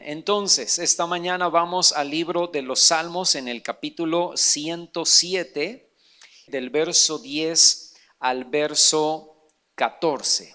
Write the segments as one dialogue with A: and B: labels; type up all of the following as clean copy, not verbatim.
A: entonces esta mañana vamos al libro de los Salmos en el capítulo 107, del verso 10 al verso 14.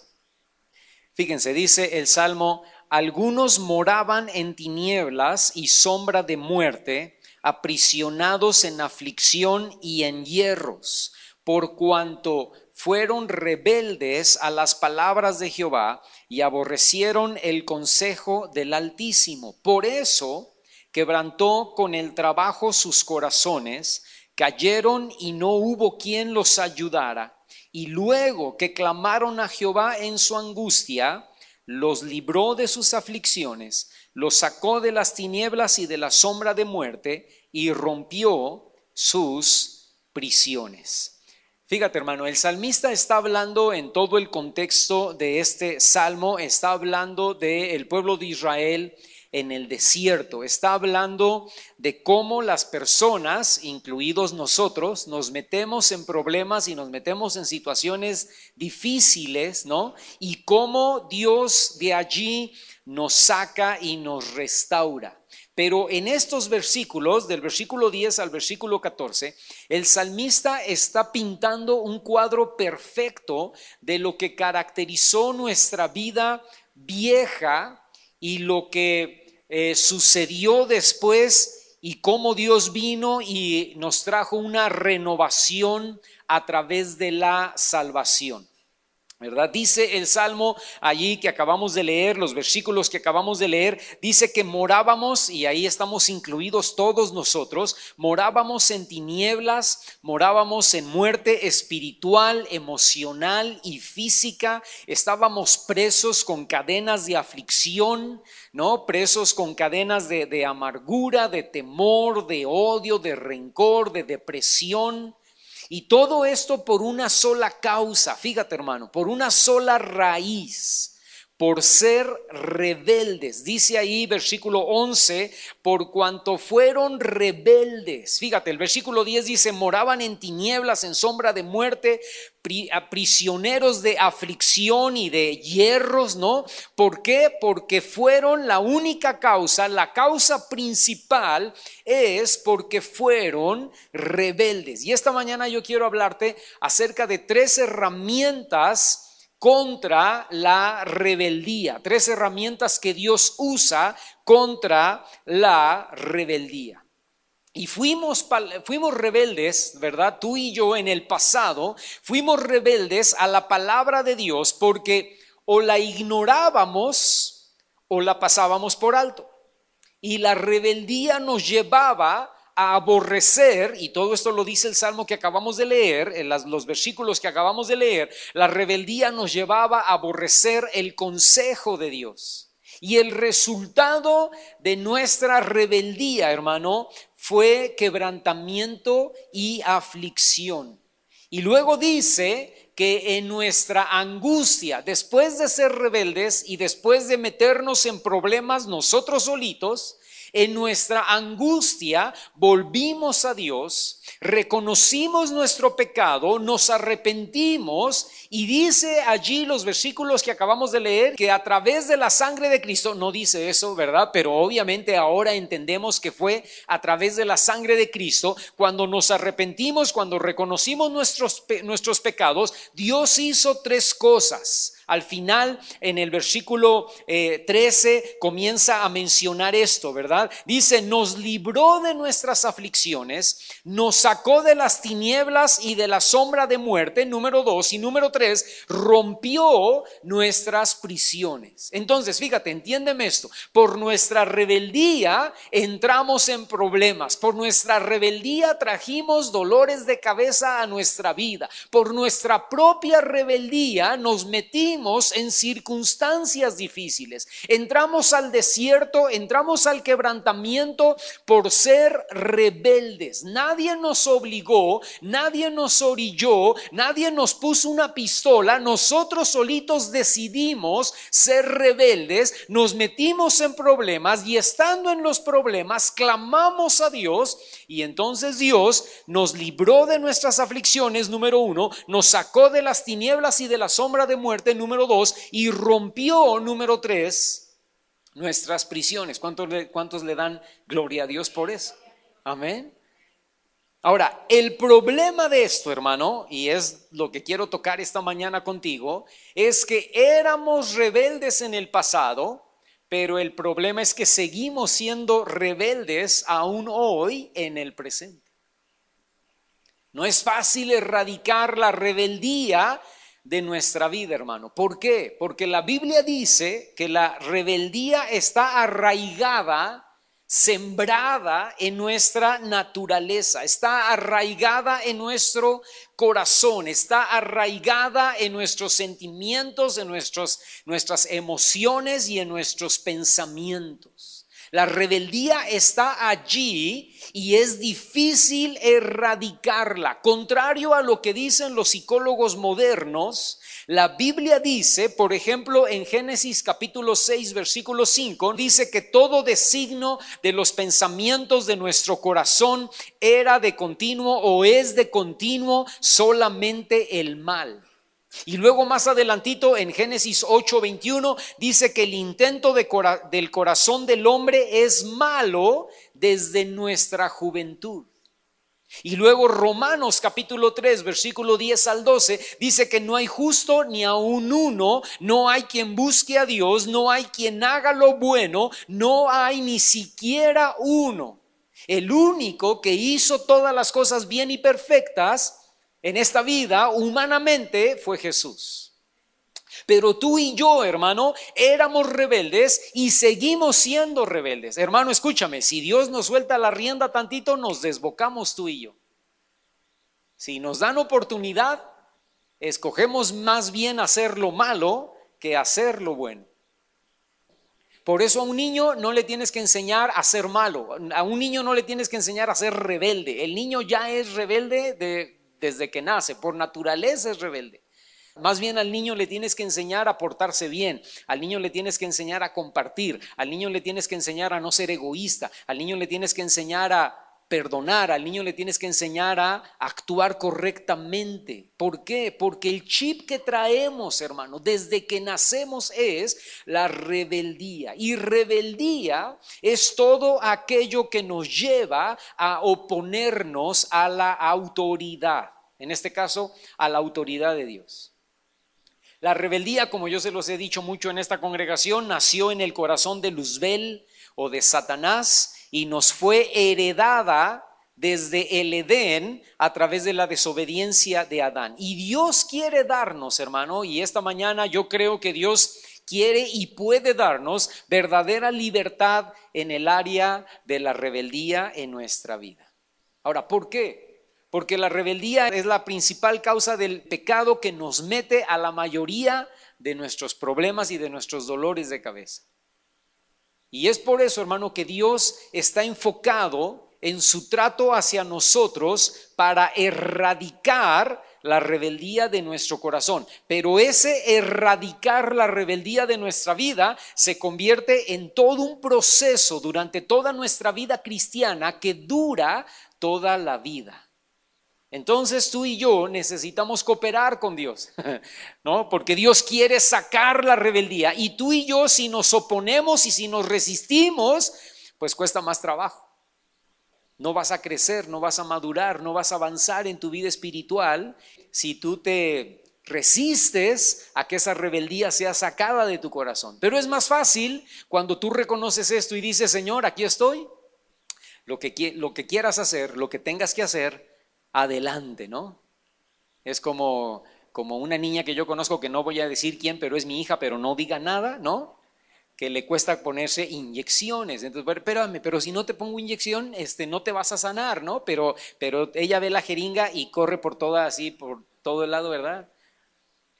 A: Fíjense, dice el Salmo: algunos moraban en tinieblas y sombra de muerte, aprisionados en aflicción y en hierros, por cuanto fueron rebeldes a las palabras de Jehová y aborrecieron el consejo del Altísimo. Por eso quebrantó con el trabajo sus corazones, cayeron y no hubo quien los ayudara. Y luego que clamaron a Jehová en su angustia, los libró de sus aflicciones, los sacó de las tinieblas y de la sombra de muerte y rompió sus prisiones. Fíjate, hermano, el salmista está hablando en todo el contexto de este salmo, está hablando del pueblo de Israel en el desierto, está hablando de cómo las personas, incluidos nosotros, nos metemos en problemas y nos metemos en situaciones difíciles, ¿no? Y cómo Dios de allí nos saca y nos restaura. Pero en estos versículos, del versículo 10 al versículo 14, el salmista está pintando un cuadro perfecto de lo que caracterizó nuestra vida vieja y lo que sucedió después y cómo Dios vino y nos trajo una renovación a través de la salvación. ¿Verdad? Dice el Salmo allí que acabamos de leer, los versículos que acabamos de leer, dice que morábamos, y ahí estamos incluidos todos nosotros, morábamos en tinieblas, morábamos en muerte espiritual, emocional y física, estábamos presos con cadenas de aflicción, ¿no? Presos con cadenas de amargura, de temor, de odio, de rencor, de depresión. Y todo esto por una sola causa, fíjate, hermano, por una sola raíz, por ser rebeldes. Dice ahí versículo 11, por cuanto fueron rebeldes. Fíjate, el versículo 10 dice: moraban en tinieblas, en sombra de muerte, prisioneros de aflicción y de hierros, ¿no? ¿Por qué? Porque fueron la única causa, la causa principal es porque fueron rebeldes. Y esta mañana yo quiero hablarte acerca de 3 herramientas contra la rebeldía, 3 herramientas que Dios usa contra la rebeldía. Y fuimos rebeldes, ¿verdad? Tú y yo en el pasado fuimos rebeldes a la palabra de Dios porque o la ignorábamos o la pasábamos por alto. Y la rebeldía nos llevaba a aborrecer, y todo esto lo dice el Salmo que acabamos de leer, en los versículos que acabamos de leer, la rebeldía nos llevaba a aborrecer el consejo de Dios. Y el resultado de nuestra rebeldía, hermano, fue quebrantamiento y aflicción. Y luego dice que en nuestra angustia, después de ser rebeldes y después de meternos en problemas nosotros solitos, en nuestra angustia volvimos a Dios, reconocimos nuestro pecado, nos arrepentimos y dice allí los versículos que acabamos de leer que a través de la sangre de Cristo, no dice eso, ¿verdad? Pero obviamente ahora entendemos que fue a través de la sangre de Cristo, cuando nos arrepentimos, cuando reconocimos nuestros pecados, Dios hizo 3 cosas. Al final, en el versículo 13, comienza a mencionar esto, ¿verdad? Dice: nos libró de nuestras aflicciones, nos sacó de las tinieblas y de la sombra de muerte, número 2, y número 3, rompió nuestras prisiones. Entonces, fíjate, entiéndeme esto, por nuestra rebeldía entramos en problemas, por nuestra rebeldía trajimos dolores de cabeza a nuestra vida, por nuestra propia rebeldía nos metimos en circunstancias difíciles, entramos al desierto, entramos al quebrantamiento por ser rebeldes. Nadie nos obligó, nadie nos orilló, nadie nos puso una pistola, nosotros solitos decidimos ser rebeldes, nos metimos en problemas y estando en los problemas clamamos a Dios y entonces Dios nos libró de nuestras aflicciones, número 1, nos sacó de las tinieblas y de la sombra de muerte, número 2, y rompió, número 3, nuestras prisiones. ¿Cuántos le dan gloria a Dios por eso? Amén. Ahora, el problema de esto, hermano, y es lo que quiero tocar esta mañana contigo, es que éramos rebeldes en el pasado, pero el problema es que seguimos siendo rebeldes aún hoy en el presente. No es fácil erradicar la rebeldía de nuestra vida, hermano. ¿Por qué? Porque la Biblia dice que la rebeldía está arraigada, sembrada en nuestra naturaleza, está arraigada en nuestro corazón, está arraigada en nuestros sentimientos, en nuestras emociones y en nuestros pensamientos. La rebeldía está allí y es difícil erradicarla. Contrario a lo que dicen los psicólogos modernos, la Biblia dice, por ejemplo, en Génesis capítulo 6, versículo 5, dice que todo designo de los pensamientos de nuestro corazón era de continuo o es de continuo solamente el mal. Y luego más adelantito en Génesis 8:21 dice que el intento del corazón del hombre es malo desde nuestra juventud. Y luego Romanos capítulo 3 versículo 10 al 12 dice que no hay justo ni aun uno, no hay quien busque a Dios, no hay quien haga lo bueno, no hay ni siquiera uno. El único que hizo todas las cosas bien y perfectas en esta vida humanamente fue Jesús. Pero tú y yo, hermano, éramos rebeldes y seguimos siendo rebeldes. Hermano, escúchame, si Dios nos suelta la rienda tantito, nos desbocamos tú y yo. Si nos dan oportunidad, escogemos más bien hacer lo malo que hacer lo bueno. Por eso a un niño no le tienes que enseñar a ser malo, a un niño no le tienes que enseñar a ser rebelde. El niño ya es rebelde desde que nace, por naturaleza es rebelde. Más bien al niño le tienes que enseñar a portarse bien, al niño le tienes que enseñar a compartir, al niño le tienes que enseñar a no ser egoísta, al niño le tienes que enseñar a perdonar, al niño le tienes que enseñar a actuar correctamente. ¿Por qué? Porque el chip que traemos, hermano, desde que nacemos es la rebeldía. Y rebeldía es todo aquello que nos lleva a oponernos a la autoridad, en este caso a la autoridad de Dios. La rebeldía, como yo se los he dicho mucho en esta congregación, nació en el corazón de Luzbel o de Satanás y nos fue heredada desde el Edén a través de la desobediencia de Adán. Y Dios quiere darnos, hermano, y esta mañana yo creo que Dios quiere y puede darnos verdadera libertad en el área de la rebeldía en nuestra vida. Ahora, ¿por qué? Porque la rebeldía es la principal causa del pecado que nos mete a la mayoría de nuestros problemas y de nuestros dolores de cabeza. Y es por eso, hermano, que Dios está enfocado en su trato hacia nosotros para erradicar la rebeldía de nuestro corazón. Pero ese erradicar la rebeldía de nuestra vida se convierte en todo un proceso durante toda nuestra vida cristiana que dura toda la vida. Entonces tú y yo necesitamos cooperar con Dios, ¿no? Porque Dios quiere sacar la rebeldía y tú y yo si nos oponemos y si nos resistimos, pues cuesta más trabajo. No vas a crecer, no vas a madurar, no vas a avanzar en tu vida espiritual si tú te resistes a que esa rebeldía sea sacada de tu corazón. Pero es más fácil cuando tú reconoces esto y dices, Señor, aquí estoy, lo que quieras hacer, lo que tengas que hacer, adelante, ¿no? Es como una niña que yo conozco, que no voy a decir quién, pero es mi hija, pero no diga nada, ¿no? Que le cuesta ponerse inyecciones. Entonces, espérame, pero si no te pongo inyección, no te vas a sanar, ¿no? Pero ella ve la jeringa y corre por todo el lado, ¿verdad?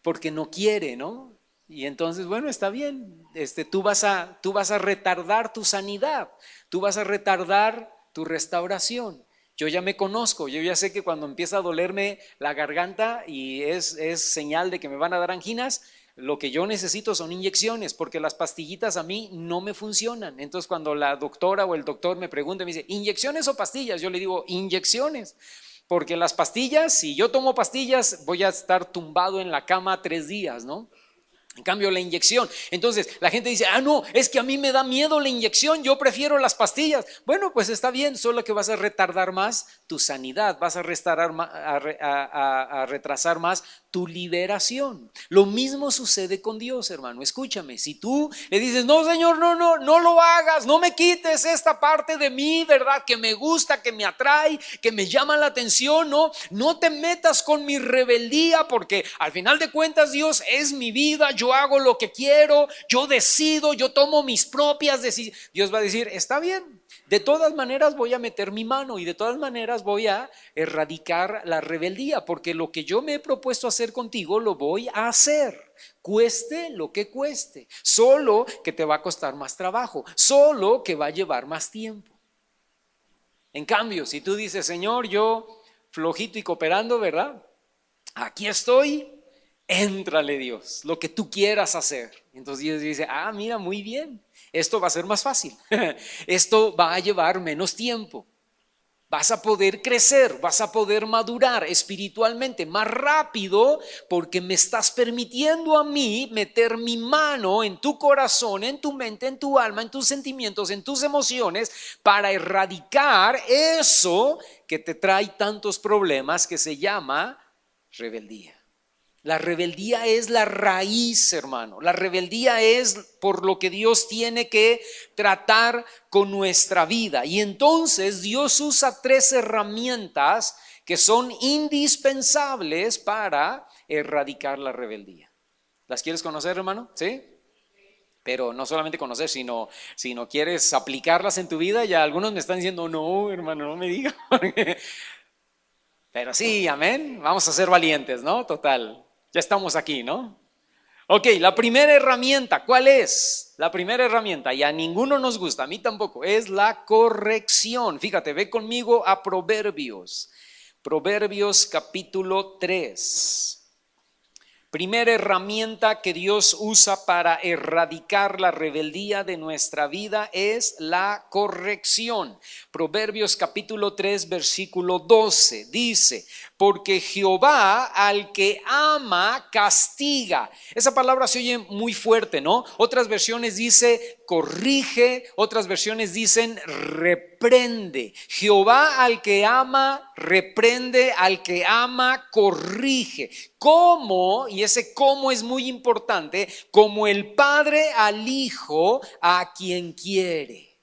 A: Porque no quiere, ¿no? Y entonces, bueno, está bien. Tú vas a retardar tu sanidad, tú vas a retardar tu restauración. Yo ya me conozco, yo ya sé que cuando empieza a dolerme la garganta y es señal de que me van a dar anginas, lo que yo necesito son inyecciones, porque las pastillitas a mí no me funcionan. Entonces cuando la doctora o el doctor me pregunta, me dice, ¿inyecciones o pastillas? Yo le digo, inyecciones, porque las pastillas, si yo tomo pastillas, voy a estar tumbado en la cama 3 días, ¿no? En cambio, la inyección, entonces la gente dice, no, es que a mí me da miedo la inyección, yo prefiero las pastillas. Bueno, pues está bien, solo que vas a retardar más tu sanidad, vas a retrasar más tu liberación. Lo mismo sucede con Dios, hermano. Escúchame, si tú le dices, no, Señor, no lo hagas, no me quites esta parte de mí, ¿verdad? Que me gusta, que me atrae, que me llama la atención, no te metas con mi rebeldía, porque al final de cuentas Dios es mi vida, yo hago lo que quiero, yo decido, yo tomo mis propias decisiones. Dios va a decir, está bien. De todas maneras voy a meter mi mano y de todas maneras voy a erradicar la rebeldía, porque lo que yo me he propuesto hacer contigo lo voy a hacer, cueste lo que cueste, solo que te va a costar más trabajo, solo que va a llevar más tiempo. En cambio, si tú dices, Señor, yo flojito y cooperando, ¿verdad? Aquí estoy, éntrale Dios, lo que tú quieras hacer. Entonces Dios dice, mira, muy bien. Esto va a ser más fácil, esto va a llevar menos tiempo, vas a poder crecer, vas a poder madurar espiritualmente más rápido porque me estás permitiendo a mí meter mi mano en tu corazón, en tu mente, en tu alma, en tus sentimientos, en tus emociones para erradicar eso que te trae tantos problemas que se llama rebeldía. La rebeldía es la raíz, hermano. La rebeldía es por lo que Dios tiene que tratar con nuestra vida. Y entonces Dios usa 3 herramientas que son indispensables para erradicar la rebeldía. ¿Las quieres conocer, hermano? ¿Sí? Pero no solamente conocer, sino quieres aplicarlas en tu vida. Ya algunos me están diciendo, no, hermano, no me digas. Pero sí, amén. Vamos a ser valientes, ¿no? Total. Ya estamos aquí, ¿no? Ok, la primera herramienta, ¿cuál es? La primera herramienta, y a ninguno nos gusta, a mí tampoco, es la corrección. Fíjate, ve conmigo a Proverbios. Proverbios capítulo 3. Primera herramienta que Dios usa para erradicar la rebeldía de nuestra vida es la corrección. Proverbios capítulo 3 versículo 12 dice, porque Jehová al que ama castiga. Esa palabra se oye muy fuerte, ¿no? Otras versiones dice corrige, otras versiones dicen reprende. Jehová al que ama reprende, al que ama corrige. ¿Cómo? Y ese cómo es muy importante, como el padre al hijo a quien quiere.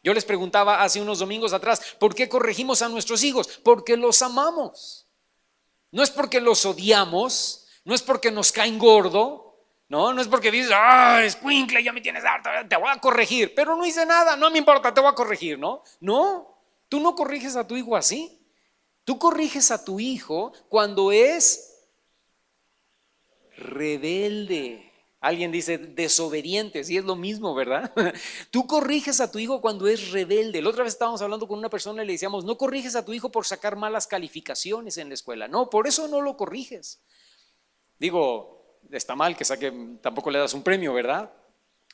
A: Yo les preguntaba hace unos domingos atrás, ¿por qué corregimos a nuestros hijos? Porque los amamos. No es porque los odiamos, no es porque nos caen gordo, no es porque dices, escuincle, ya me tienes harto, te voy a corregir, pero no hice nada, no me importa, te voy a corregir, no, tú no corriges a tu hijo así, tú corriges a tu hijo cuando es rebelde. Alguien dice desobediente, sí es lo mismo, ¿verdad? Tú corriges a tu hijo cuando es rebelde. La otra vez estábamos hablando con una persona y le decíamos, no corriges a tu hijo por sacar malas calificaciones en la escuela. No, por eso no lo corriges. Digo, está mal que saque, tampoco le das un premio, ¿verdad?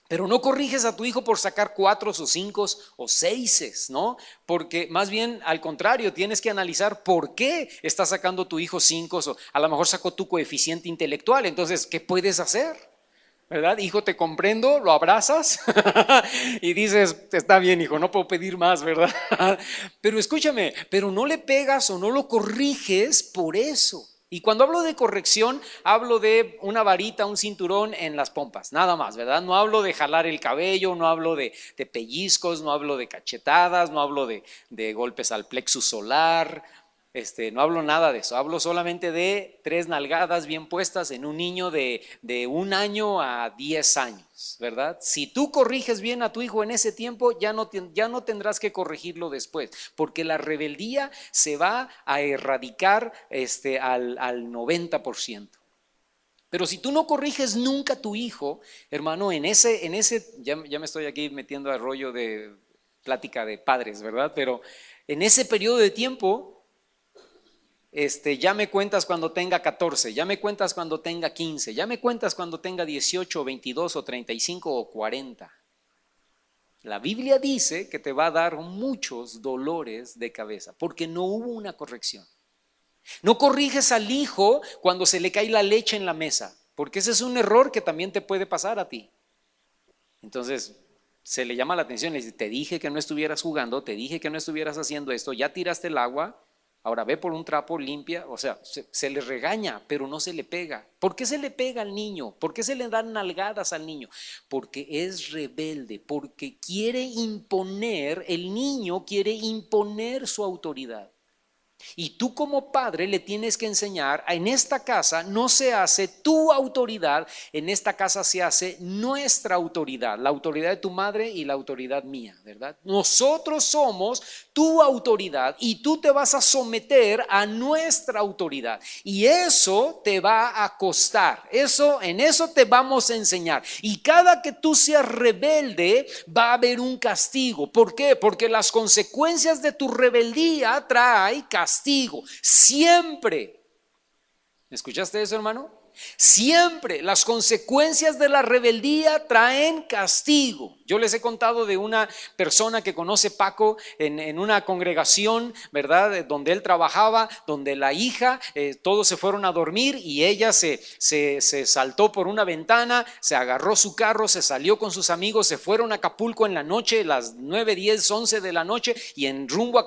A: Pero no corriges a tu hijo por sacar 4 o 5 o 6, ¿no? Porque más bien al contrario, tienes que analizar por qué está sacando tu hijo 5 o a lo mejor sacó tu coeficiente intelectual. Entonces, ¿qué puedes hacer? ¿Verdad? Hijo, te comprendo, lo abrazas y dices, está bien, hijo, no puedo pedir más, ¿verdad? Pero escúchame, pero no le pegas o no lo corriges por eso. Y cuando hablo de corrección, hablo de una varita, un cinturón en las pompas, nada más, ¿verdad? No hablo de jalar el cabello, no hablo de pellizcos, no hablo de cachetadas, no hablo de golpes al plexus solar. No hablo nada de eso, hablo solamente de 3 nalgadas bien puestas en un niño de 1 año a 10 años, ¿verdad? Si tú corriges bien a tu hijo en ese tiempo, ya no tendrás que corregirlo después, porque la rebeldía se va a erradicar al 90%. Pero si tú no corriges nunca a tu hijo, hermano, ya me estoy aquí metiendo al rollo de plática de padres, ¿verdad? Pero en ese periodo de tiempo, ya me cuentas cuando tenga 14, ya me cuentas cuando tenga 15, ya me cuentas cuando tenga 18, o 22, o 35 o 40. La Biblia dice que te va a dar muchos dolores de cabeza porque no hubo una corrección. No corriges al hijo cuando se le cae la leche en la mesa. porque ese es un error que también te puede pasar a ti. Entonces se le llama la atención, le dice, te dije que no estuvieras jugando, te dije que no estuvieras haciendo esto, ya tiraste el agua, ahora ve por un trapo, limpia. O sea, se le regaña, pero no se le pega. ¿Por qué se le pega al niño? ¿Por qué se le dan nalgadas al niño? Porque es rebelde, porque quiere imponer, el niño quiere imponer su autoridad. Y tú como padre le tienes que enseñar, en esta casa no se hace tu autoridad, en esta casa se hace nuestra autoridad, la autoridad de tu madre y la autoridad mía, ¿verdad? Nosotros somos tu autoridad y tú te vas a someter a nuestra autoridad. Y eso te va a costar, en eso te vamos a enseñar. Y cada que tú seas rebelde va a haber un castigo. ¿Por qué? Porque las consecuencias de tu rebeldía traen castigo. Siempre. ¿Escuchaste eso, hermano? Siempre las consecuencias de la rebeldía traen castigo. Yo les he contado de una persona que conoce Paco en una congregación, ¿verdad? Donde él trabajaba, donde la hija, todos se fueron a dormir y ella se saltó por una ventana, se agarró su carro, se salió con sus amigos, se fueron a Acapulco en la noche, las 9, 10, 11 de la noche, y en rumbo a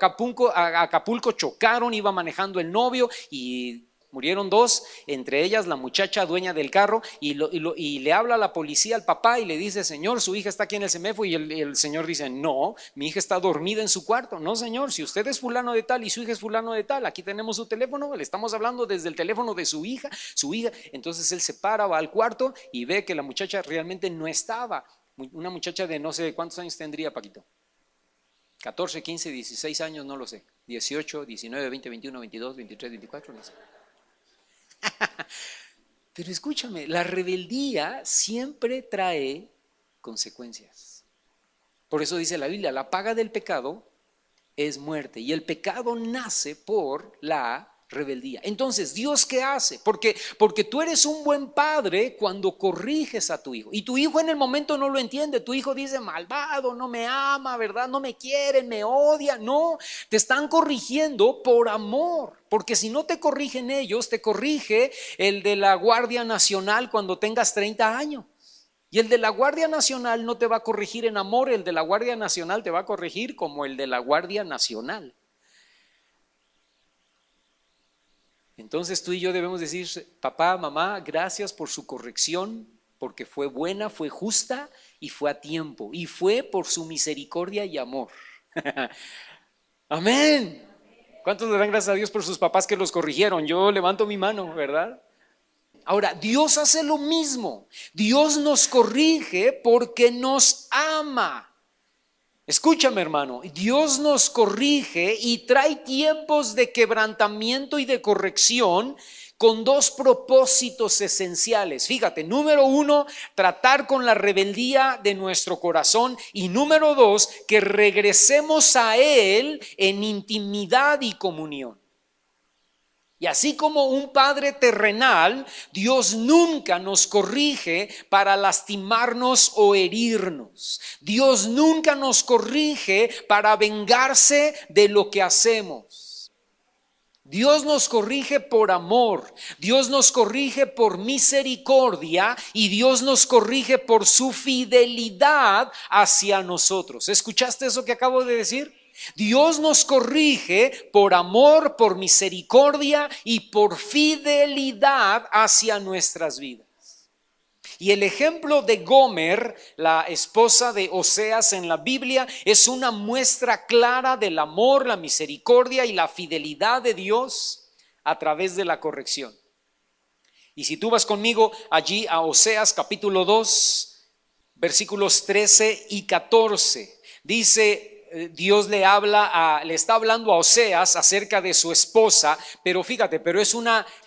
A: Acapulco chocaron, iba manejando el novio y murieron 2, entre ellas la muchacha dueña del carro, y le habla a la policía al papá y le dice, señor, su hija está aquí en el CEMEFO, y el señor dice, no, mi hija está dormida en su cuarto. No, señor, si usted es fulano de tal y su hija es fulano de tal, aquí tenemos su teléfono, le estamos hablando desde el teléfono de su hija. Entonces él se para, va al cuarto y ve que la muchacha realmente no estaba. Una muchacha de no sé cuántos años tendría, Paquito, 14, 15, 16 años, no lo sé, 18, 19, 20, 21, 22, 23, 24, no sé. Pero escúchame, la rebeldía siempre trae consecuencias. Por eso dice la Biblia, la paga del pecado es muerte, y el pecado nace por la rebeldía. Entonces, ¿Dios qué hace? Porque tú eres un buen padre cuando corriges a tu hijo, y tu hijo en el momento no lo entiende. Tu hijo dice, malvado, no me ama, ¿verdad? No me quieren, me odia. No, te están corrigiendo por amor, porque si no te corrigen ellos, te corrige el de la Guardia Nacional cuando tengas 30 años. Y el de la Guardia Nacional no te va a corregir en amor, el de la Guardia Nacional te va a corregir como el de la Guardia Nacional. Entonces tú y yo debemos decir, papá, mamá, gracias por su corrección, porque fue buena, fue justa y fue a tiempo, y fue por su misericordia y amor. Amén. ¿Cuántos le dan gracias a Dios por sus papás que los corrigieron? Yo levanto mi mano, ¿verdad? Ahora, Dios hace lo mismo. Dios nos corrige porque nos ama. Escúchame, hermano, Dios nos corrige y trae tiempos de quebrantamiento y de corrección con 2 propósitos esenciales. Fíjate, número 1, tratar con la rebeldía de nuestro corazón, y número 2, que regresemos a Él en intimidad y comunión. Y así como un padre terrenal, Dios nunca nos corrige para lastimarnos o herirnos. Dios nunca nos corrige para vengarse de lo que hacemos. Dios nos corrige por amor, Dios nos corrige por misericordia, y Dios nos corrige por su fidelidad hacia nosotros. ¿Escuchaste eso que acabo de decir? Dios nos corrige por amor, por misericordia y por fidelidad hacia nuestras vidas. Y el ejemplo de Gomer, la esposa de Oseas en la Biblia, es una muestra clara del amor, la misericordia y la fidelidad de Dios a través de la corrección. Y si tú vas conmigo allí a Oseas capítulo 2, versículos 13 y 14, dice: Dios le está hablando a Oseas acerca de su esposa, pero fíjate,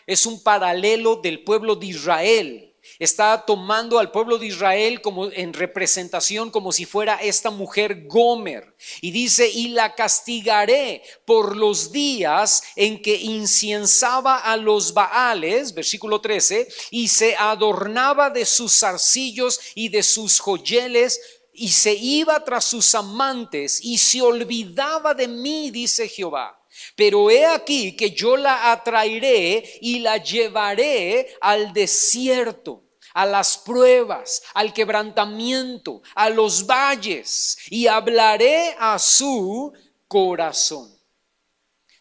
A: es un paralelo del pueblo de Israel. Está tomando al pueblo de Israel como en representación, como si fuera esta mujer Gomer. Y dice: y la castigaré por los días en que inciensaba a los Baales, versículo 13, y se adornaba de sus zarcillos y de sus joyeles, y se iba tras sus amantes y se olvidaba de mí, dice Jehová. Pero he aquí que yo la atraeré y la llevaré al desierto, a las pruebas, al quebrantamiento, a los valles, y hablaré a su corazón.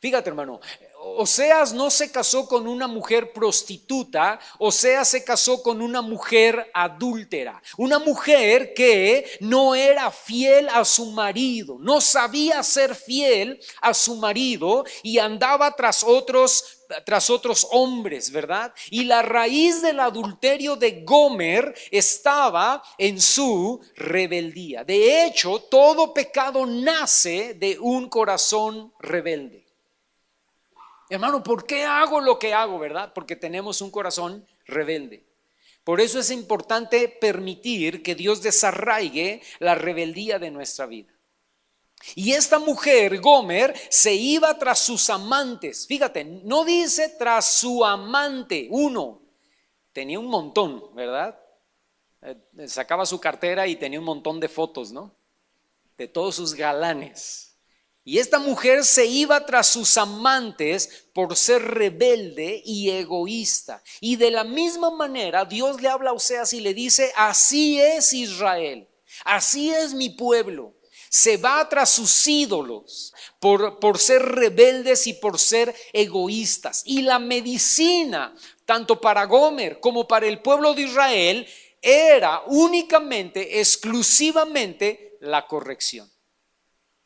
A: Fíjate, hermano, Oseas no se casó con una mujer prostituta, Oseas se casó con una mujer adúltera, una mujer que no era fiel a su marido, no sabía ser fiel a su marido y andaba tras otros hombres, ¿verdad? Y la raíz del adulterio de Gomer estaba en su rebeldía. De hecho, todo pecado nace de un corazón rebelde. Hermano, ¿por qué hago lo que hago, verdad? Porque tenemos un corazón rebelde. Por eso es importante permitir que Dios desarraigue la rebeldía de nuestra vida. Y esta mujer, Gomer, se iba tras sus amantes. Fíjate, no dice tras su amante, uno. Tenía un montón, ¿verdad? Sacaba su cartera y tenía un montón de fotos, ¿no? De todos sus galanes. Y esta mujer se iba tras sus amantes por ser rebelde y egoísta. Y de la misma manera Dios le habla a Oseas y le dice: así es Israel, así es mi pueblo. Se va tras sus ídolos por ser rebeldes y por ser egoístas. Y la medicina, tanto para Gomer como para el pueblo de Israel, era únicamente, exclusivamente la corrección.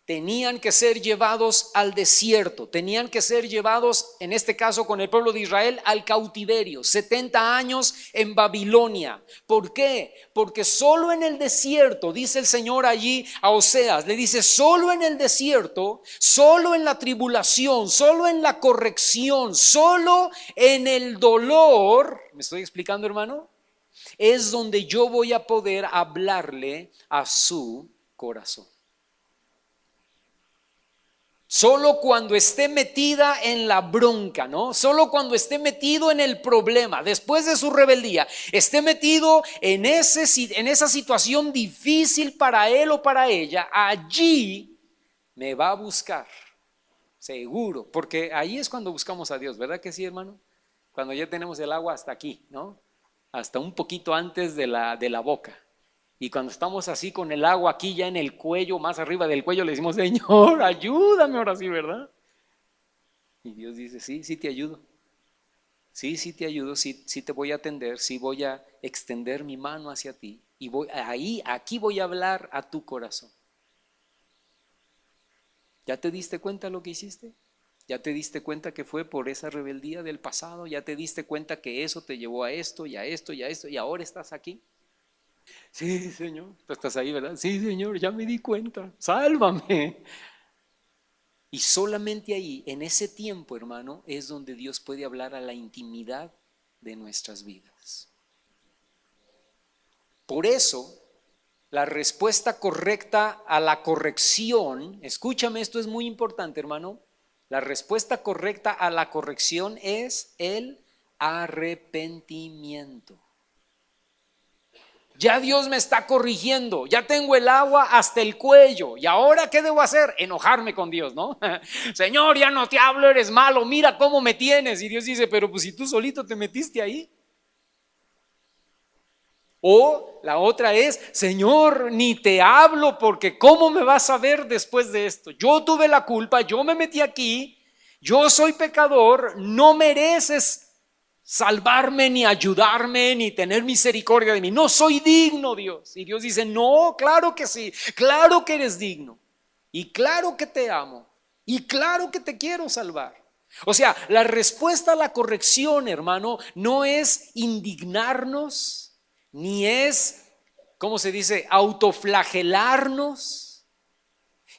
A: Tenían que ser llevados al desierto, tenían que ser llevados, en este caso con el pueblo de Israel, al cautiverio, 70 años en Babilonia. ¿Por qué? Porque solo en el desierto, dice el Señor allí a Oseas, le dice: solo en el desierto, solo en la tribulación, solo en la corrección, solo en el dolor, ¿me estoy explicando, hermano? Es donde yo voy a poder hablarle a su corazón. Solo cuando esté metida en la bronca, ¿no? Solo cuando esté metido en el problema, después de su rebeldía, esté metido en esa situación difícil para él o para ella, allí me va a buscar, seguro, porque ahí es cuando buscamos a Dios, ¿verdad que sí, hermano? Cuando ya tenemos el agua hasta aquí, ¿no? Hasta un poquito antes de la boca. Y cuando estamos así con el agua aquí ya en el cuello, más arriba del cuello, le decimos: Señor, ayúdame ahora sí, ¿verdad? Y Dios dice: sí, sí te ayudo. Sí, sí te ayudo, sí, sí te voy a atender, sí voy a extender mi mano hacia ti. Y aquí voy a hablar a tu corazón. ¿Ya te diste cuenta lo que hiciste? ¿Ya te diste cuenta que fue por esa rebeldía del pasado? ¿Ya te diste cuenta que eso te llevó a esto y a esto y a esto y ahora estás aquí? Sí, Señor, tú estás ahí, ¿verdad? Sí, Señor, ya me di cuenta, sálvame. Y solamente ahí, en ese tiempo, hermano, es donde Dios puede hablar a la intimidad de nuestras vidas. Por eso, la respuesta correcta a la corrección, escúchame, esto es muy importante, hermano, la respuesta correcta a la corrección es el arrepentimiento. Ya Dios me está corrigiendo, ya tengo el agua hasta el cuello. ¿Y ahora qué debo hacer? Enojarme con Dios, ¿no? Señor, ya no te hablo, eres malo, mira cómo me tienes. Y Dios dice: pero pues si tú solito te metiste ahí. O la otra es: Señor, ni te hablo, porque ¿cómo me vas a ver después de esto? Yo tuve la culpa, yo me metí aquí, yo soy pecador, no mereces salvarme, ni ayudarme, ni tener misericordia de mí. No soy digno, Dios. Y Dios dice: no, claro que sí, claro que eres digno. Y claro que te amo. Y claro que te quiero salvar. O sea, la respuesta a la corrección, hermano, no es indignarnos, ni es, ¿cómo se dice?, autoflagelarnos.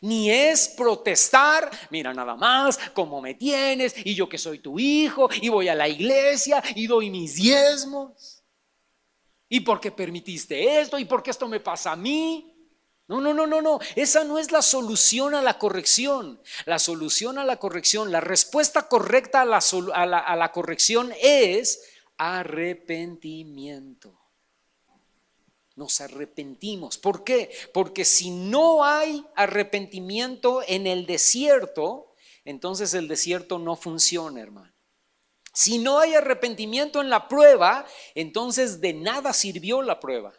A: Ni es protestar: mira nada más cómo me tienes, y yo que soy tu hijo, y voy a la iglesia, y doy mis diezmos, y por qué permitiste esto, y por qué esto me pasa a mí. No, esa no es la solución a la corrección. La solución a la corrección, la respuesta correcta a la corrección es arrepentimiento. Nos arrepentimos. ¿Por qué? Porque si no hay arrepentimiento en el desierto, entonces el desierto no funciona, hermano. Si no hay arrepentimiento en la prueba, entonces de nada sirvió la prueba.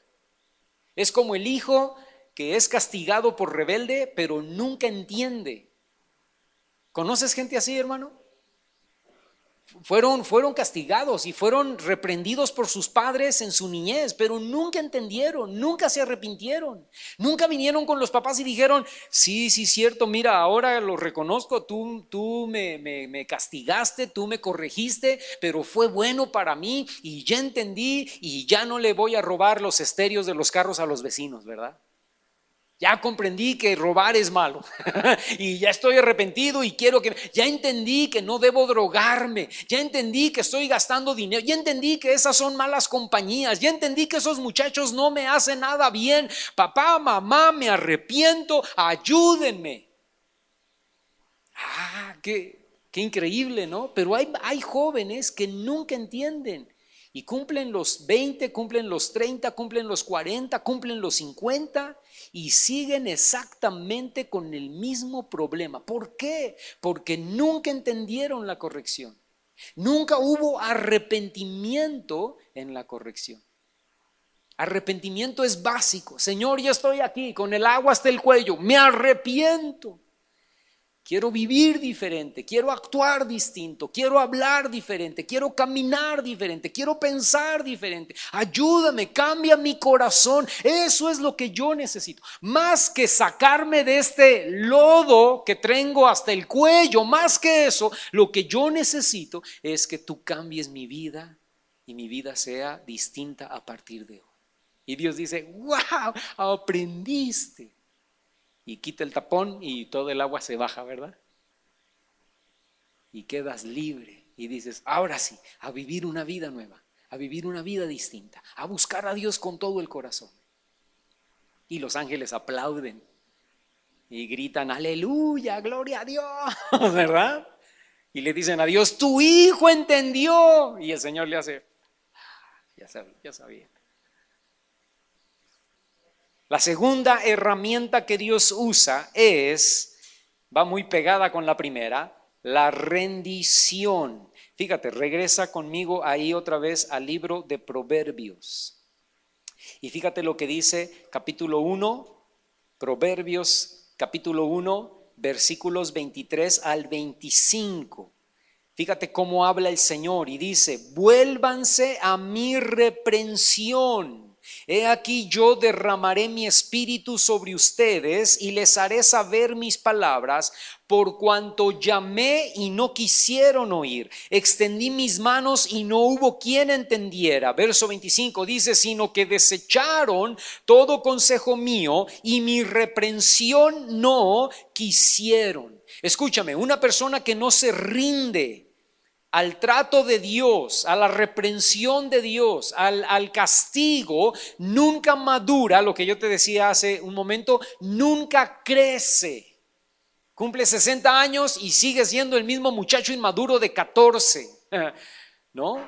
A: Es como el hijo que es castigado por rebelde, pero nunca entiende. ¿Conoces gente así, hermano? Fueron castigados y fueron reprendidos por sus padres en su niñez, pero nunca entendieron, nunca se arrepintieron, nunca vinieron con los papás y dijeron, sí, cierto, mira, ahora lo reconozco, tú me castigaste, tú me corregiste, pero fue bueno para mí y ya entendí y ya no le voy a robar los estéreos de los carros a los vecinos, ¿verdad? Ya comprendí que robar es malo y ya estoy arrepentido y ya entendí que no debo drogarme, ya entendí que estoy gastando dinero, ya entendí que esas son malas compañías, ya entendí que esos muchachos no me hacen nada bien. Papá, mamá, me arrepiento, ayúdenme. Qué increíble, ¿no? Pero hay jóvenes que nunca entienden. Y cumplen los 20, cumplen los 30, cumplen los 40, cumplen los 50 y siguen exactamente con el mismo problema. ¿Por qué? Porque nunca entendieron la corrección. Nunca hubo arrepentimiento en la corrección. Arrepentimiento es básico. Señor, ya estoy aquí con el agua hasta el cuello. Me arrepiento. Quiero vivir diferente, quiero actuar distinto, quiero hablar diferente, quiero caminar diferente, quiero pensar diferente. Ayúdame, cambia mi corazón. Eso es lo que yo necesito. Más que sacarme de este lodo que tengo hasta el cuello, más que eso, lo que yo necesito es que tú cambies mi vida y mi vida sea distinta a partir de hoy. Y Dios dice, wow, aprendiste. Y quita el tapón y todo el agua se baja, ¿verdad? Y quedas libre y dices, ahora sí, a vivir una vida nueva, a vivir una vida distinta, a buscar a Dios con todo el corazón. Y los ángeles aplauden y gritan, aleluya, gloria a Dios, ¿verdad? Y le dicen a Dios, tu hijo entendió. Y el Señor le hace, ya sabía. La segunda herramienta que Dios usa va muy pegada con la primera, la rendición. Fíjate, regresa conmigo ahí otra vez al libro de Proverbios. Y fíjate lo que dice capítulo 1, Proverbios capítulo 1, versículos 23 al 25. Fíjate cómo habla el Señor y dice, vuélvanse a mi reprensión. He aquí yo derramaré mi espíritu sobre ustedes y les haré saber mis palabras, por cuanto llamé y no quisieron oír, extendí mis manos y no hubo quien entendiera. Verso 25 dice, sino que desecharon todo consejo mío y mi reprensión no quisieron. Escúchame, una persona que no se rinde al trato de Dios, a la reprensión de Dios, al castigo, nunca madura. Lo que yo te decía hace un momento, nunca crece. Cumple 60 años y sigue siendo el mismo muchacho inmaduro de 14, ¿no?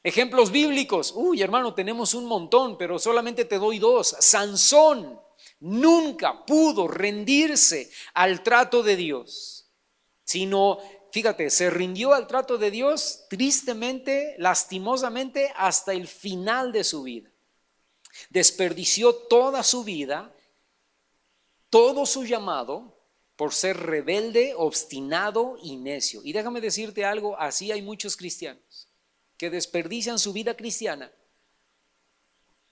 A: Ejemplos bíblicos, hermano, tenemos un montón, pero solamente te doy dos. Sansón nunca pudo rendirse al trato de Dios, sino, fíjate, se rindió al trato de Dios tristemente, lastimosamente, hasta el final de su vida. Desperdició toda su vida, todo su llamado, por ser rebelde, obstinado y necio. Y déjame decirte algo, así hay muchos cristianos que desperdician su vida cristiana.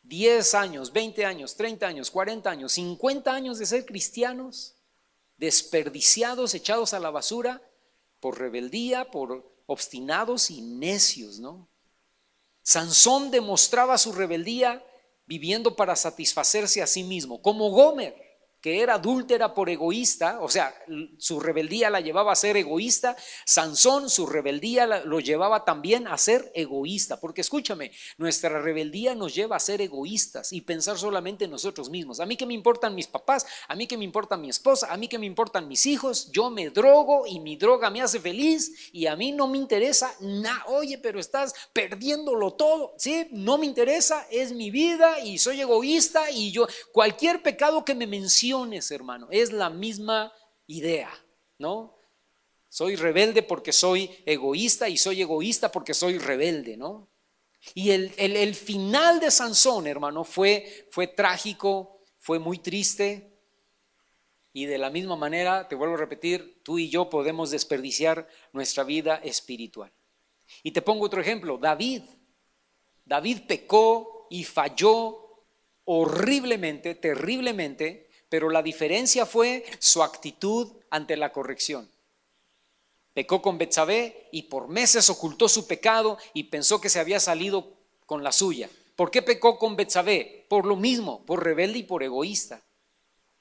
A: 10 años, 20 años, 30 años, 40 años, 50 años de ser cristianos, desperdiciados, echados a la basura, por rebeldía, por obstinados y necios, ¿no? Sansón demostraba su rebeldía viviendo para satisfacerse a sí mismo, como Gomer, que era adúltera por egoísta, o sea, su rebeldía la llevaba a ser egoísta. Sansón, su rebeldía lo llevaba también a ser egoísta, porque escúchame, nuestra rebeldía nos lleva a ser egoístas y pensar solamente en nosotros mismos. A mí que me importan mis papás, a mí que me importa mi esposa, a mí que me importan mis hijos, yo me drogo y mi droga me hace feliz y a mí no me interesa nada. Oye, pero estás perdiéndolo todo, ¿sí? No me interesa, es mi vida y soy egoísta y yo, cualquier pecado que me mencione, hermano, es la misma idea. ¿no? Soy rebelde porque soy egoísta y soy egoísta porque soy rebelde, ¿no? Y el final de Sansón, hermano, fue trágico, fue muy triste. Y de la misma manera, te vuelvo a repetir, tú y yo podemos desperdiciar nuestra vida espiritual. Y te pongo otro ejemplo, David. David pecó y falló horriblemente, terriblemente, pero la diferencia fue su actitud ante la corrección. Pecó con Betsabé y por meses ocultó su pecado y pensó que se había salido con la suya. ¿Por qué pecó con Betsabé? Por lo mismo, por rebelde y por egoísta.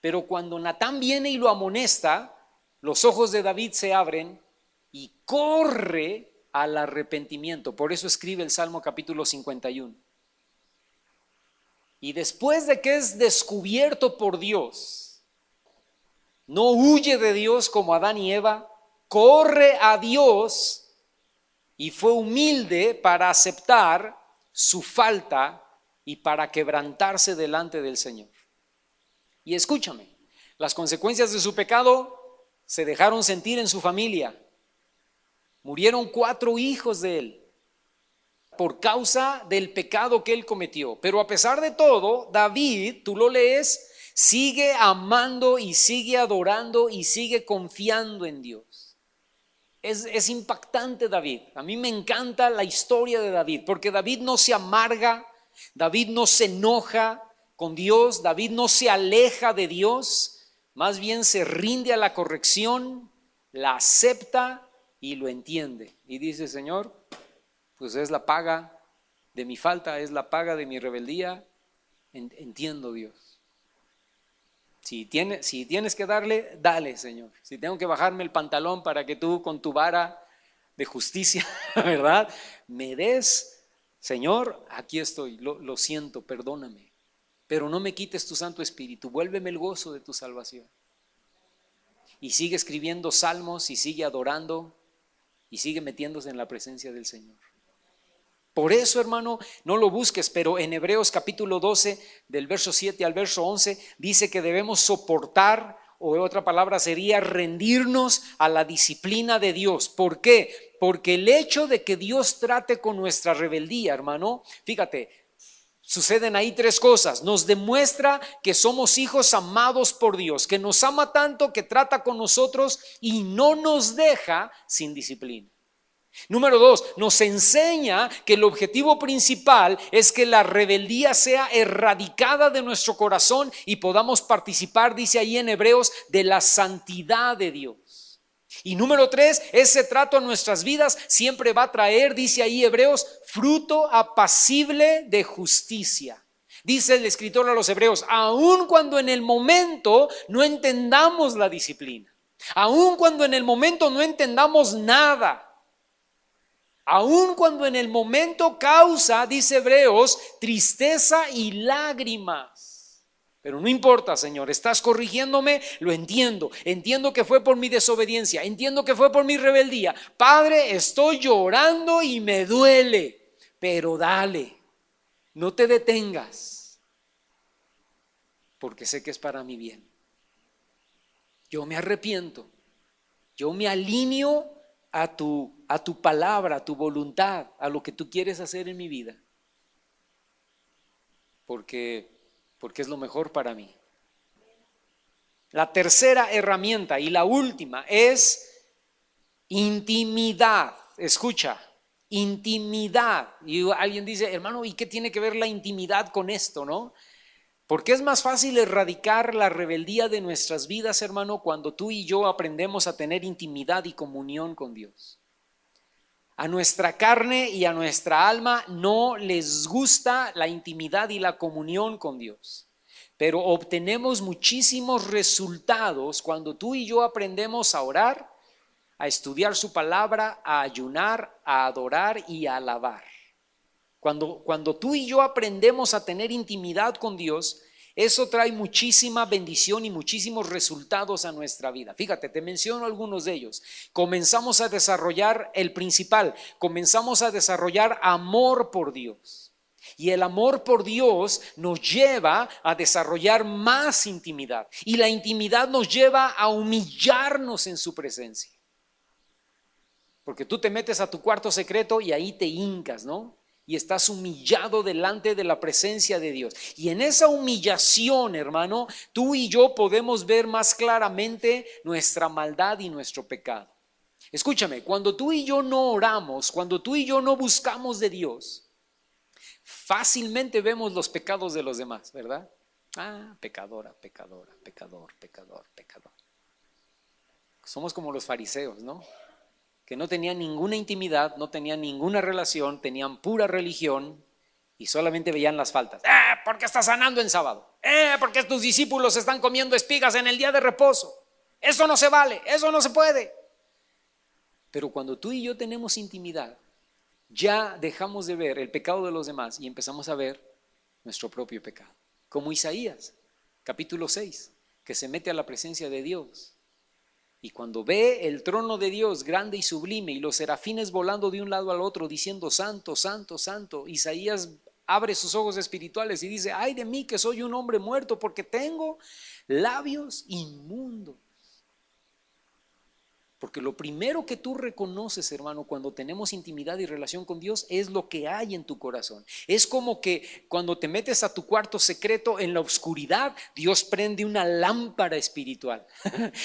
A: Pero cuando Natán viene y lo amonesta, los ojos de David se abren y corre al arrepentimiento. Por eso escribe el Salmo capítulo 51. Y después de que es descubierto por Dios, no huye de Dios como Adán y Eva, corre a Dios y fue humilde para aceptar su falta y para quebrantarse delante del Señor. Y escúchame, las consecuencias de su pecado se dejaron sentir en su familia. Murieron 4 hijos de él por causa del pecado que él cometió. Pero a pesar de todo, David, tú lo lees, sigue amando y sigue adorando y sigue confiando en Dios. Es impactante David. A mí me encanta la historia de David, porque David no se amarga, David no se enoja con Dios, David no se aleja de Dios, más bien se rinde a la corrección, la acepta y lo entiende. Y dice, Señor, pues es la paga de mi falta, es la paga de mi rebeldía. Entiendo, Dios. Si tienes que darle, dale, Señor. Si tengo que bajarme el pantalón para que tú con tu vara de justicia, ¿verdad?, me des, Señor, aquí estoy, lo siento, perdóname. Pero no me quites tu Santo Espíritu, vuélveme el gozo de tu salvación. Y sigue escribiendo salmos y sigue adorando y sigue metiéndose en la presencia del Señor. Por eso, hermano, no lo busques, pero en Hebreos capítulo 12, del verso 7 al verso 11, dice que debemos soportar, o otra palabra sería rendirnos a la disciplina de Dios. ¿Por qué? Porque el hecho de que Dios trate con nuestra rebeldía, hermano, fíjate, suceden ahí 3 cosas. Nos demuestra que somos hijos amados por Dios, que nos ama tanto que trata con nosotros y no nos deja sin disciplina. Número 2, nos enseña que el objetivo principal es que la rebeldía sea erradicada de nuestro corazón y podamos participar, dice ahí en Hebreos, de la santidad de Dios. Y número 3, ese trato en nuestras vidas siempre va a traer, dice ahí Hebreos, fruto apacible de justicia. Dice el escritor a los Hebreos, aun cuando en el momento no entendamos la disciplina, aun cuando en el momento no entendamos nada, aun cuando en el momento causa, dice Hebreos, tristeza y lágrimas. Pero no importa, Señor, estás corrigiéndome, lo entiendo. Entiendo que fue por mi desobediencia, entiendo que fue por mi rebeldía. Padre, estoy llorando y me duele, pero dale, no te detengas, porque sé que es para mi bien. Yo me arrepiento, yo me alineo a tu palabra, a tu voluntad, a lo que tú quieres hacer en mi vida, porque es lo mejor para mí. La tercera herramienta y la última es intimidad. Escucha, intimidad. Y alguien dice, hermano, ¿y qué tiene que ver la intimidad con esto, no? Porque es más fácil erradicar la rebeldía de nuestras vidas, hermano, cuando tú y yo aprendemos a tener intimidad y comunión con Dios. A nuestra carne y a nuestra alma no les gusta la intimidad y la comunión con Dios, pero obtenemos muchísimos resultados cuando tú y yo aprendemos a orar, a estudiar su palabra, a ayunar, a adorar y a alabar. Cuando tú y yo aprendemos a tener intimidad con Dios, eso trae muchísima bendición y muchísimos resultados a nuestra vida. Fíjate, te menciono algunos de ellos. Comenzamos a desarrollar el principal, comenzamos a desarrollar amor por Dios. Y el amor por Dios nos lleva a desarrollar más intimidad. Y la intimidad nos lleva a humillarnos en su presencia. Porque tú te metes a tu cuarto secreto y ahí te hincas, ¿no? Y estás humillado delante de la presencia de Dios. Y en esa humillación, hermano, tú y yo podemos ver más claramente nuestra maldad y nuestro pecado. Escúchame, cuando tú y yo no oramos, cuando tú y yo no buscamos de Dios, fácilmente vemos los pecados de los demás, ¿verdad? Ah, pecadora, pecadora, pecador, pecador, pecador. Somos como los fariseos, ¿no? Que no tenían ninguna intimidad, no tenían ninguna relación, tenían pura religión y solamente veían las faltas. ¿Por qué estás sanando en sábado? ¿Por qué tus discípulos están comiendo espigas en el día de reposo? Eso no se vale, eso no se puede. Pero cuando tú y yo tenemos intimidad, ya dejamos de ver el pecado de los demás y empezamos a ver nuestro propio pecado. Como Isaías, capítulo 6, que se mete a la presencia de Dios. Y cuando ve el trono de Dios grande y sublime y los serafines volando de un lado al otro diciendo santo, santo, santo, Isaías abre sus ojos espirituales y dice: ay de mí que soy un hombre muerto, porque tengo labios inmundos. Porque lo primero que tú reconoces, hermano, cuando tenemos intimidad y relación con Dios es lo que hay en tu corazón. Es como que cuando te metes a tu cuarto secreto en la oscuridad, Dios prende una lámpara espiritual.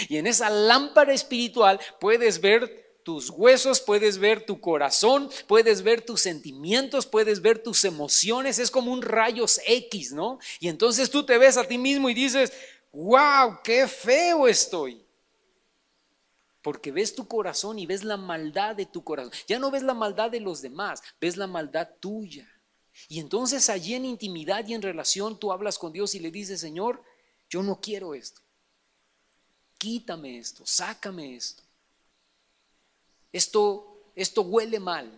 A: Y en esa lámpara espiritual puedes ver tus huesos, puedes ver tu corazón, puedes ver tus sentimientos, puedes ver tus emociones. Es como un rayos X, ¿no? Y entonces tú te ves a ti mismo y dices: wow, qué feo estoy. Porque ves tu corazón y ves la maldad de tu corazón. Ya no ves la maldad de los demás, ves la maldad tuya. Y entonces allí en intimidad y en relación tú hablas con Dios y le dices: Señor, yo no quiero esto. Quítame esto, sácame esto. Esto huele mal.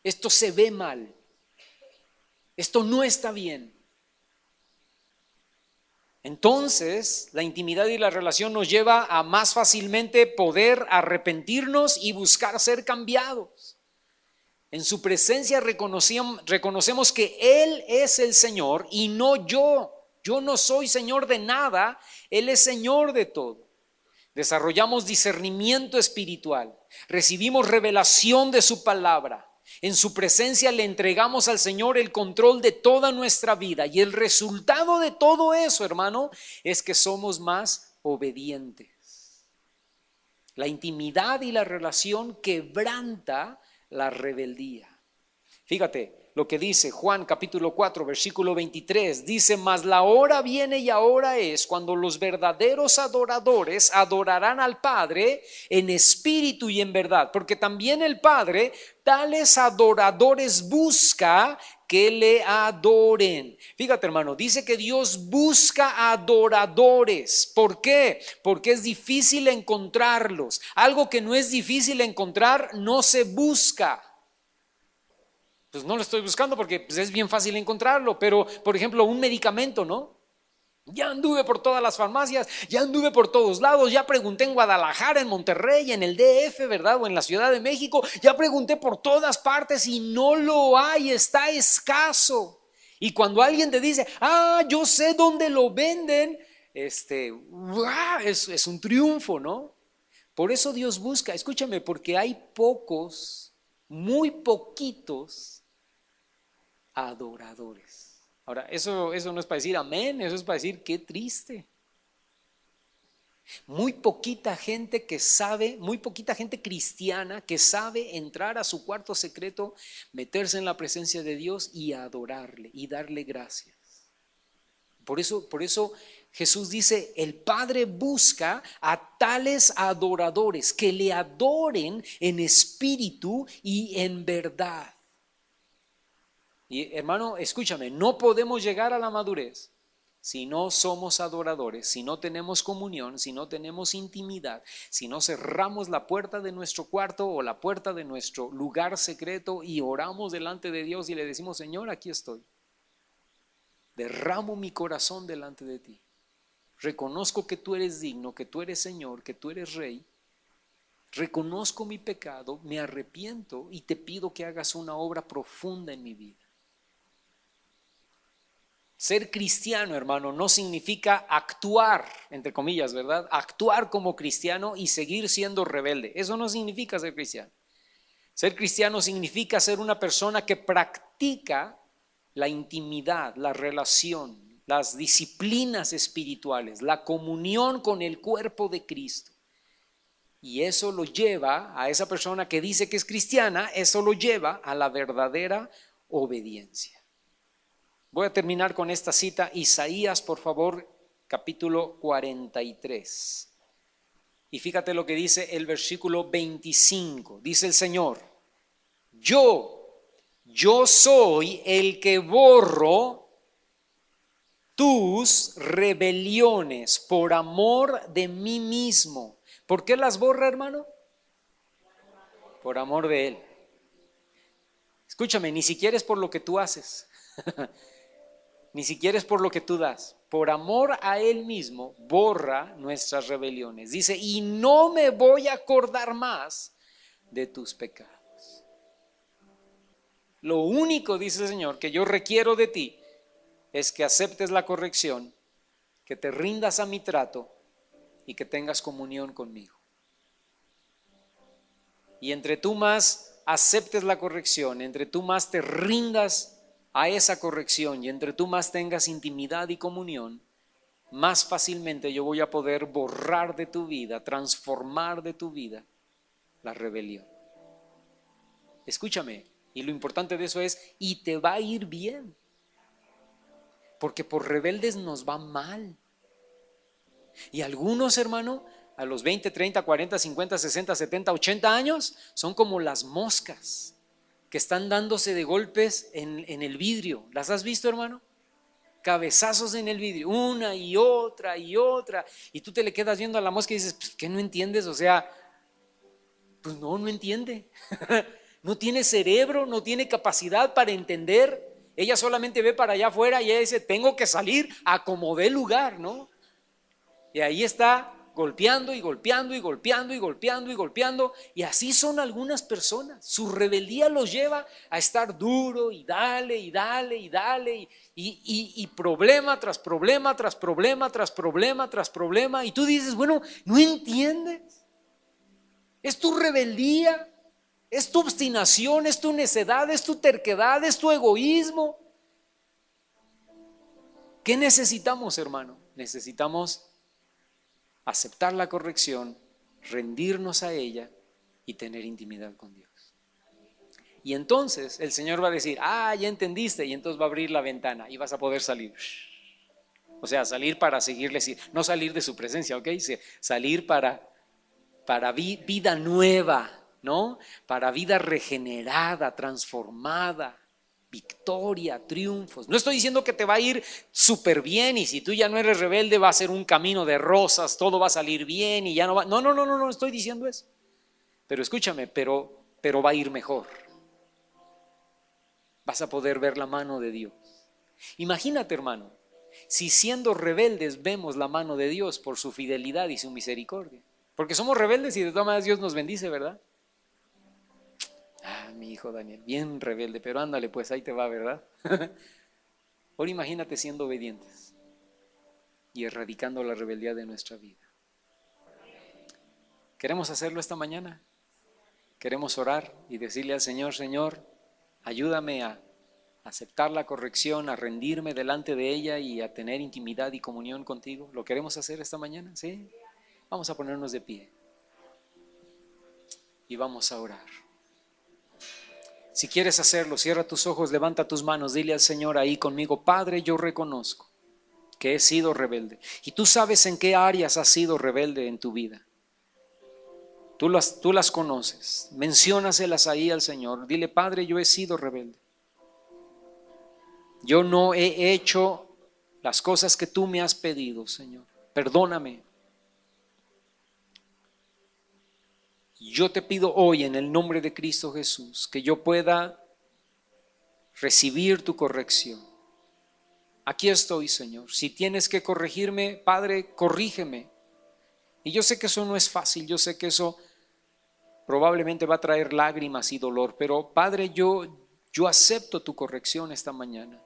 A: Esto se ve mal. Esto no está bien. Entonces, la intimidad y la relación nos lleva a más fácilmente poder arrepentirnos y buscar ser cambiados. En su presencia reconocemos que Él es el Señor y no yo. Yo no soy Señor de nada, Él es Señor de todo. Desarrollamos discernimiento espiritual, recibimos revelación de su palabra. En su presencia le entregamos al Señor el control de toda nuestra vida, y el resultado de todo eso, hermano, es que somos más obedientes. La intimidad y la relación quebranta la rebeldía. Fíjate lo que dice Juan capítulo 4 versículo 23, dice: mas la hora viene y ahora es cuando los verdaderos adoradores adorarán al Padre en espíritu y en verdad, porque también el Padre tales adoradores busca que le adoren. Fíjate, hermano, dice que Dios busca adoradores. ¿Por qué? Porque es difícil encontrarlos. Algo que no es difícil encontrar no se busca. Pues no lo estoy buscando porque pues, es bien fácil encontrarlo, pero por ejemplo un medicamento, ¿no? Ya anduve por todas las farmacias, ya anduve por todos lados, ya pregunté en Guadalajara, en Monterrey, en el DF, ¿verdad? O en la Ciudad de México, ya pregunté por todas partes y no lo hay, está escaso. Y cuando alguien te dice: yo sé dónde lo venden, es un triunfo, ¿no? Por eso Dios busca, escúchame, porque hay pocos, muy poquitos adoradores. Ahora, eso no es para decir amén, eso es para decir qué triste. Muy poquita gente que sabe, muy poquita gente cristiana que sabe entrar a su cuarto secreto, meterse en la presencia de Dios y adorarle y darle gracias. Por eso Jesús dice: el Padre busca a tales adoradores que le adoren en espíritu y en verdad. Y hermano, escúchame, no podemos llegar a la madurez si no somos adoradores, si no tenemos comunión, si no tenemos intimidad, si no cerramos la puerta de nuestro cuarto o la puerta de nuestro lugar secreto y oramos delante de Dios y le decimos: Señor, aquí estoy. Derramo mi corazón delante de ti. Reconozco que tú eres digno, que tú eres Señor, que tú eres Rey. Reconozco mi pecado, me arrepiento y te pido que hagas una obra profunda en mi vida. Ser cristiano, hermano, no significa actuar, entre comillas, ¿verdad? Actuar como cristiano y seguir siendo rebelde. Eso no significa ser cristiano. Ser cristiano significa ser una persona que practica la intimidad, la relación, las disciplinas espirituales, la comunión con el cuerpo de Cristo. Y eso lo lleva a esa persona que dice que es cristiana, eso lo lleva a la verdadera obediencia. Voy a terminar con esta cita, Isaías, por favor, capítulo 43. Y fíjate lo que dice el versículo 25. Dice el Señor, yo soy el que borro tus rebeliones por amor de mí mismo. ¿Por qué las borra, hermano? Por amor de Él. Escúchame, ni siquiera es por lo que tú haces. Ni siquiera es por lo que tú das. Por amor a Él mismo, borra nuestras rebeliones. Dice, y no me voy a acordar más de tus pecados. Lo único, dice el Señor, que yo requiero de ti es que aceptes la corrección, que te rindas a mi trato y que tengas comunión conmigo. Y entre tú más aceptes la corrección, entre tú más te rindas a esa corrección y entre tú más tengas intimidad y comunión, más fácilmente yo voy a poder borrar de tu vida, transformar de tu vida la rebelión. Escúchame, y lo importante de eso es, y te va a ir bien, porque por rebeldes nos va mal. Y algunos, hermano, a los 20, 30, 40, 50, 60, 70, 80 años, son como las moscas que están dándose de golpes en el vidrio. ¿Las has visto, hermano? Cabezazos en el vidrio, una y otra y otra. Y tú te le quedas viendo a la mosca y dices, pues, ¿qué no entiendes? O sea, pues no entiende. No tiene cerebro, no tiene capacidad para entender. Ella solamente ve para allá afuera y ella dice, tengo que salir a como dé lugar, ¿no? Y ahí está golpeando y golpeando y golpeando y golpeando y golpeando. Y así son algunas personas. Su rebeldía los lleva a estar duro y dale y dale y dale y problema tras problema tras problema tras problema tras problema. Y tú dices, bueno, no entiendes. Es tu rebeldía, es tu obstinación, es tu necedad, es tu terquedad, es tu egoísmo. ¿Qué necesitamos, hermano? Necesitamos aceptar la corrección, rendirnos a ella y tener intimidad con Dios. Y entonces el Señor va a decir, ya entendiste, y entonces va a abrir la ventana y vas a poder salir. O sea, salir para seguirle, no salir de su presencia, ¿ok? Salir para vida nueva, ¿no? Para vida regenerada, transformada, victoria, triunfos. No estoy diciendo que te va a ir súper bien y si tú ya no eres rebelde va a ser un camino de rosas, todo va a salir bien y ya no va. No estoy diciendo eso. Pero escúchame, pero va a ir mejor. Vas a poder ver la mano de Dios. Imagínate, hermano, si siendo rebeldes vemos la mano de Dios por su fidelidad y su misericordia. Porque somos rebeldes y de todas maneras Dios nos bendice, ¿verdad? Mi hijo Daniel, bien rebelde, pero ándale, pues ahí te va, ¿verdad? Ahora imagínate siendo obedientes y erradicando la rebeldía de nuestra vida. ¿Queremos hacerlo esta mañana? ¿Queremos orar y decirle al Señor, Señor, ayúdame a aceptar la corrección, a rendirme delante de ella y a tener intimidad y comunión contigo? ¿Lo queremos hacer esta mañana? ¿Sí? Vamos a ponernos de pie y vamos a orar. Si quieres hacerlo, cierra tus ojos, levanta tus manos, dile al Señor ahí conmigo, Padre, yo reconozco que he sido rebelde. Y tú sabes en qué áreas has sido rebelde en tu vida. Tú las conoces, menciónaselas ahí al Señor. Dile, Padre, yo he sido rebelde. Yo no he hecho las cosas que tú me has pedido, Señor. Perdóname. Yo te pido hoy en el nombre de Cristo Jesús que yo pueda recibir tu corrección. Aquí estoy, Señor. Si tienes que corregirme, Padre, corrígeme. Y yo sé que eso no es fácil, yo sé que eso probablemente va a traer lágrimas y dolor, pero Padre, yo acepto tu corrección esta mañana.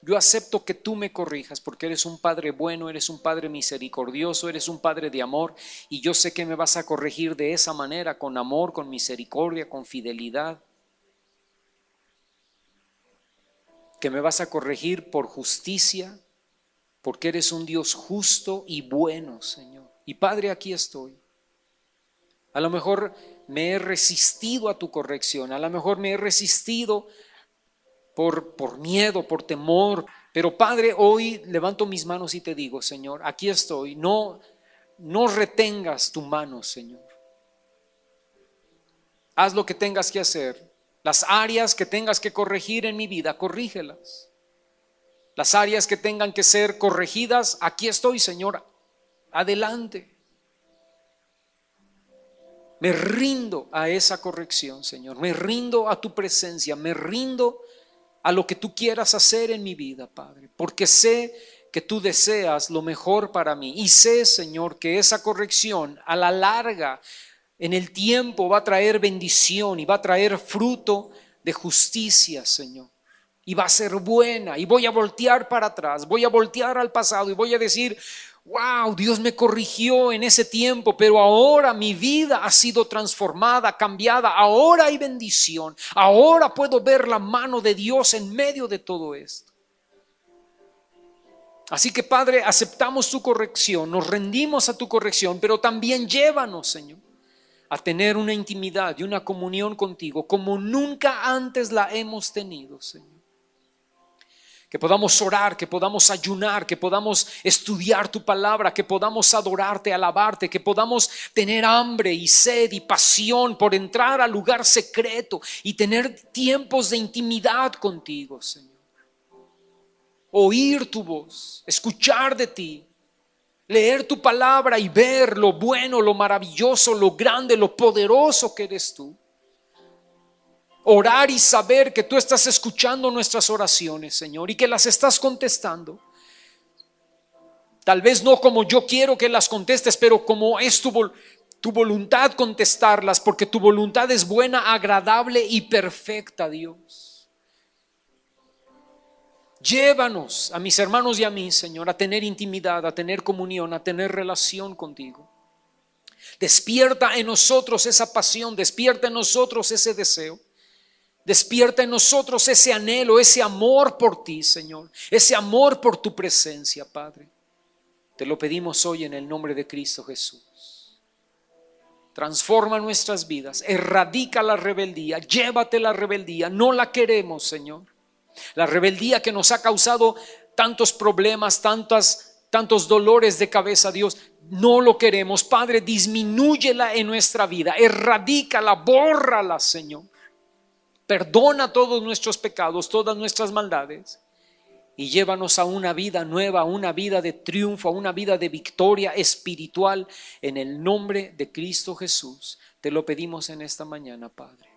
A: Yo acepto que tú me corrijas porque eres un Padre bueno, eres un Padre misericordioso, eres un Padre de amor y yo sé que me vas a corregir de esa manera, con amor, con misericordia, con fidelidad. Que me vas a corregir por justicia, porque eres un Dios justo y bueno, Señor. Y Padre, aquí estoy. A lo mejor me he resistido a tu corrección, a lo mejor me he resistido por miedo, por temor, pero Padre, hoy levanto mis manos y te digo, Señor, aquí estoy. No retengas tu mano, Señor. Haz lo que tengas que hacer. Las áreas que tengas que corregir en mi vida, corrígelas. Las áreas que tengan que ser corregidas, aquí estoy, Señor, adelante. Me rindo a esa corrección, Señor. Me rindo a tu presencia, me rindo a lo que tú quieras hacer en mi vida, Padre, porque sé que tú deseas lo mejor para mí y sé, Señor, que esa corrección a la larga, en el tiempo, va a traer bendición y va a traer fruto de justicia, Señor. Y va a ser buena y voy a voltear para atrás, voy a voltear al pasado y voy a decir, wow, Dios me corrigió en ese tiempo, pero ahora mi vida ha sido transformada, cambiada, ahora hay bendición, ahora puedo ver la mano de Dios en medio de todo esto. Así que Padre, aceptamos tu corrección, nos rendimos a tu corrección, pero también llévanos, Señor, a tener una intimidad y una comunión contigo como nunca antes la hemos tenido, Señor. Que podamos orar, que podamos ayunar, que podamos estudiar tu palabra, que podamos adorarte, alabarte, que podamos tener hambre y sed y pasión por entrar al lugar secreto y tener tiempos de intimidad contigo, Señor. Oír tu voz, escuchar de ti, leer tu palabra y ver lo bueno, lo maravilloso, lo grande, lo poderoso que eres tú. Orar y saber que tú estás escuchando nuestras oraciones, Señor, y que las estás contestando. Tal vez no como yo quiero que las contestes, pero como es tu voluntad contestarlas, porque tu voluntad es buena, agradable y perfecta, Dios. Llévanos a mis hermanos y a mí, Señor, a tener intimidad, a tener comunión, a tener relación contigo. Despierta en nosotros esa pasión, despierta en nosotros ese deseo. Despierta en nosotros ese anhelo, ese amor por ti, Señor, ese amor por tu presencia, Padre. Te lo pedimos hoy en el nombre de Cristo Jesús. Transforma nuestras vidas, erradica la rebeldía, llévate la rebeldía, no la queremos, Señor. La rebeldía que nos ha causado tantos problemas, tantos dolores de cabeza, Dios, no lo queremos. Padre, disminúyela en nuestra vida, erradícala, bórrala, Señor. Perdona todos nuestros pecados, todas nuestras maldades y llévanos a una vida nueva, a una vida de triunfo, a una vida de victoria espiritual en el nombre de Cristo Jesús. Te lo pedimos en esta mañana, Padre.